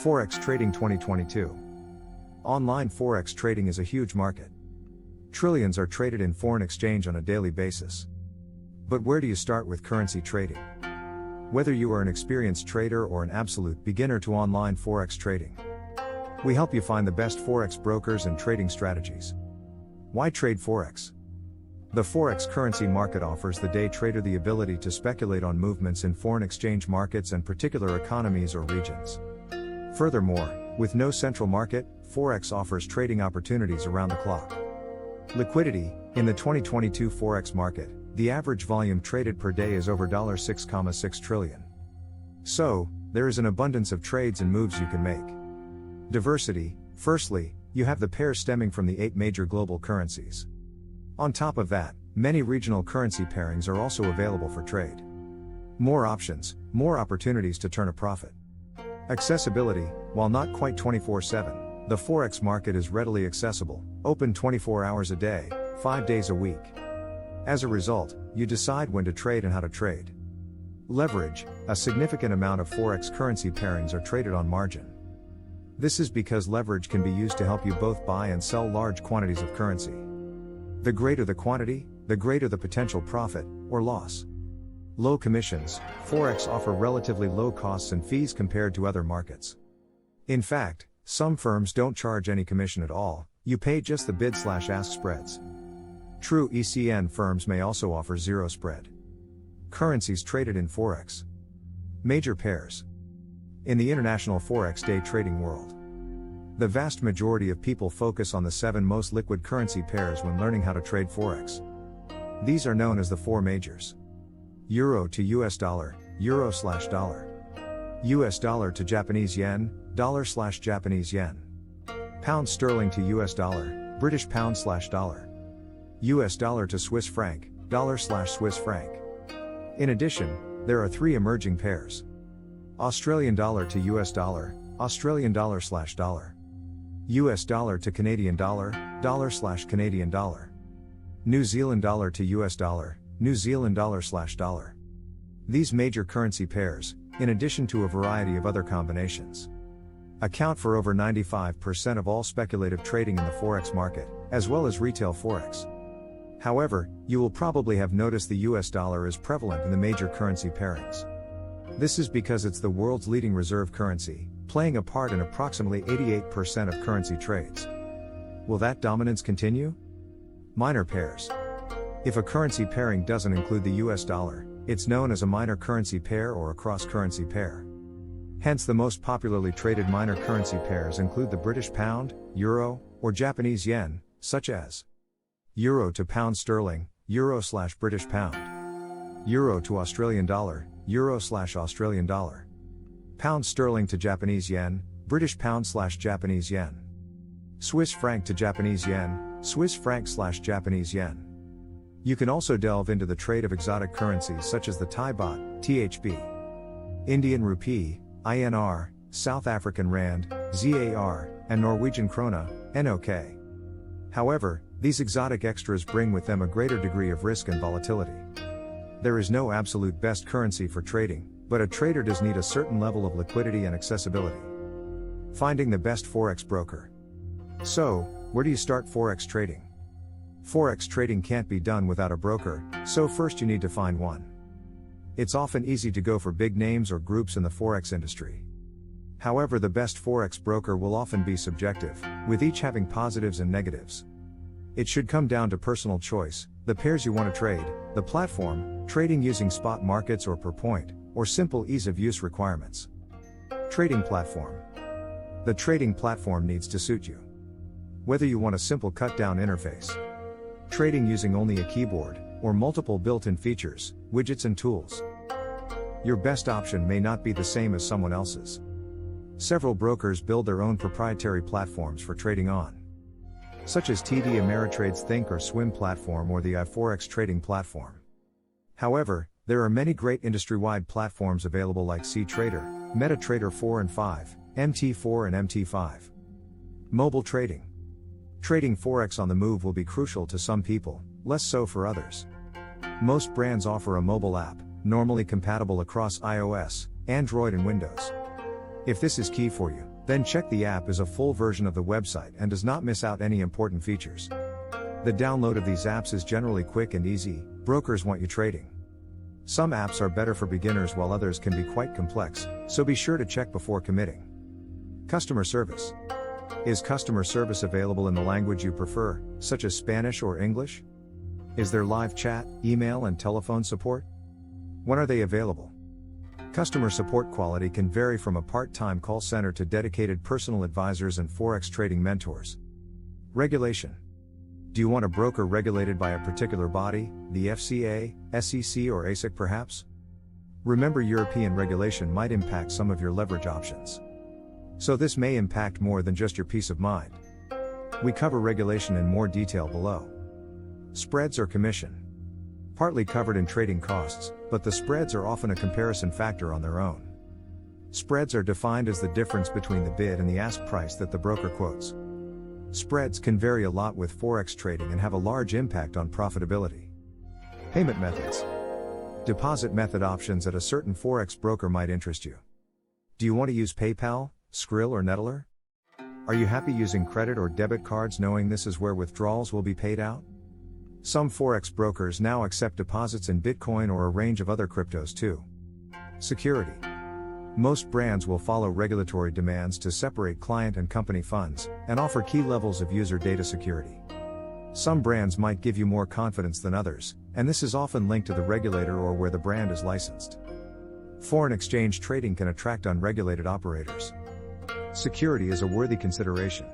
Forex Trading 2022. Online Forex trading is a huge market. Trillions are traded in foreign exchange on a daily basis. But where do you start with currency trading? Whether you are an experienced trader or an absolute beginner to online Forex trading, we help you find the best Forex brokers and trading strategies. Why trade Forex? The Forex currency market offers the day trader the ability to speculate on movements in foreign exchange markets and particular economies or regions. Furthermore, with no central market, Forex offers trading opportunities around the clock. Liquidity: in the 2022 Forex market, the average volume traded per day is over $6.6 trillion. So, there is an abundance of trades and moves you can make. Diversity: firstly, you have the pairs stemming from the 8 major global currencies. On top of that, many regional currency pairings are also available for trade. More options, more opportunities to turn a profit. Accessibility: while not quite 24/7, the Forex market is readily accessible, open 24 hours a day, 5 days a week. As a result, you decide when to trade and how to trade. Leverage: a significant amount of Forex currency pairings are traded on margin. This is because leverage can be used to help you both buy and sell large quantities of currency. The greater the quantity, the greater the potential profit or loss. Low commissions: Forex offer relatively low costs and fees compared to other markets. In fact, some firms don't charge any commission at all, you pay just the bid/ask spreads. True ECN firms may also offer zero spread. Currencies traded in Forex. Major pairs. In the international Forex day trading world, the vast majority of people focus on the 7 most liquid currency pairs when learning how to trade Forex. These are known as the 4 majors. Euro to US dollar, Euro/dollar. US dollar to Japanese yen, Dollar/Japanese yen. Pound sterling to US dollar, British pound/dollar. US dollar to Swiss franc, Dollar/Swiss franc. In addition, there are 3 emerging pairs. Australian dollar to US dollar, Australian dollar/dollar. US dollar to Canadian dollar, Dollar/Canadian dollar. New Zealand dollar to US dollar, New Zealand dollar/dollar. These major currency pairs, in addition to a variety of other combinations, account for over 95% of all speculative trading in the Forex market, as well as retail Forex. However, you will probably have noticed the US dollar is prevalent in the major currency pairings. This is because it's the world's leading reserve currency, playing a part in approximately 88% of currency trades. Will that dominance continue? Minor pairs. If a currency pairing doesn't include the US dollar, it's known as a minor currency pair or a cross-currency pair. Hence the most popularly traded minor currency pairs include the British pound, euro, or Japanese yen, such as euro to pound sterling, Euro/British pound. Euro to Australian dollar, Euro/Australian dollar. Pound sterling to Japanese yen, British pound/Japanese yen. Swiss franc to Japanese yen, Swiss franc/Japanese yen. You can also delve into the trade of exotic currencies such as the Thai baht, THB, Indian rupee, INR, South African rand, ZAR, and Norwegian krone, NOK. However, these exotic extras bring with them a greater degree of risk and volatility. There is no absolute best currency for trading, but a trader does need a certain level of liquidity and accessibility. Finding the best Forex broker. So, where do you start Forex trading? Forex trading can't be done without a broker, so first you need to find one. It's often easy to go for big names or groups in the Forex industry. However, the best Forex broker will often be subjective, with each having positives and negatives. It should come down to personal choice, the pairs you want to trade, the platform, trading using spot markets or per point, or simple ease of use requirements. Trading platform. The trading platform needs to suit you. Whether you want a simple cut-down interface, trading using only a keyboard, or multiple built-in features, widgets and tools, your best option may not be the same as someone else's. Several brokers build their own proprietary platforms for trading on, such as TD Ameritrade's Think or Swim platform or the Forex Trading platform. However, there are many great industry-wide platforms available like CTrader, MetaTrader 4 and 5, MT4 and MT5. Mobile trading. Trading Forex on the move will be crucial to some people, less so for others. Most brands offer a mobile app, normally compatible across iOS, Android and Windows. If this is key for you, Then check the app is a full version of the website and does not miss out any important features. The download of these apps is generally quick and easy. Brokers want you trading. Some apps are better for beginners while others can be quite complex, so be sure to check before committing. Customer service. Is customer service available in the language you prefer, such as Spanish or English? Is there live chat, email, and telephone support? When are they available? Customer support quality can vary from a part-time call center to dedicated personal advisors and forex trading mentors. Regulation. Do you want a broker regulated by a particular body, the FCA, SEC, or ASIC perhaps? Remember, European regulation might impact some of your leverage options. So this may impact more than just your peace of mind. We cover regulation in more detail below. Spreads or commission. Partly covered in trading costs, but the spreads are often a comparison factor on their own. Spreads are defined as the difference between the bid and the ask price that the broker quotes. Spreads can vary a lot with forex trading and have a large impact on profitability. Payment methods. Deposit method options at a certain forex broker might interest you. Do you want to use PayPal, Skrill, or Nettler? Are you happy using credit or debit cards knowing this is where withdrawals will be paid out? Some forex brokers now accept deposits in Bitcoin or a range of other cryptos too. Security. Most brands will follow regulatory demands to separate client and company funds, and offer key levels of user data security. Some brands might give you more confidence than others, and this is often linked to the regulator or where the brand is licensed. Foreign exchange trading can attract unregulated operators. Security is a worthy consideration.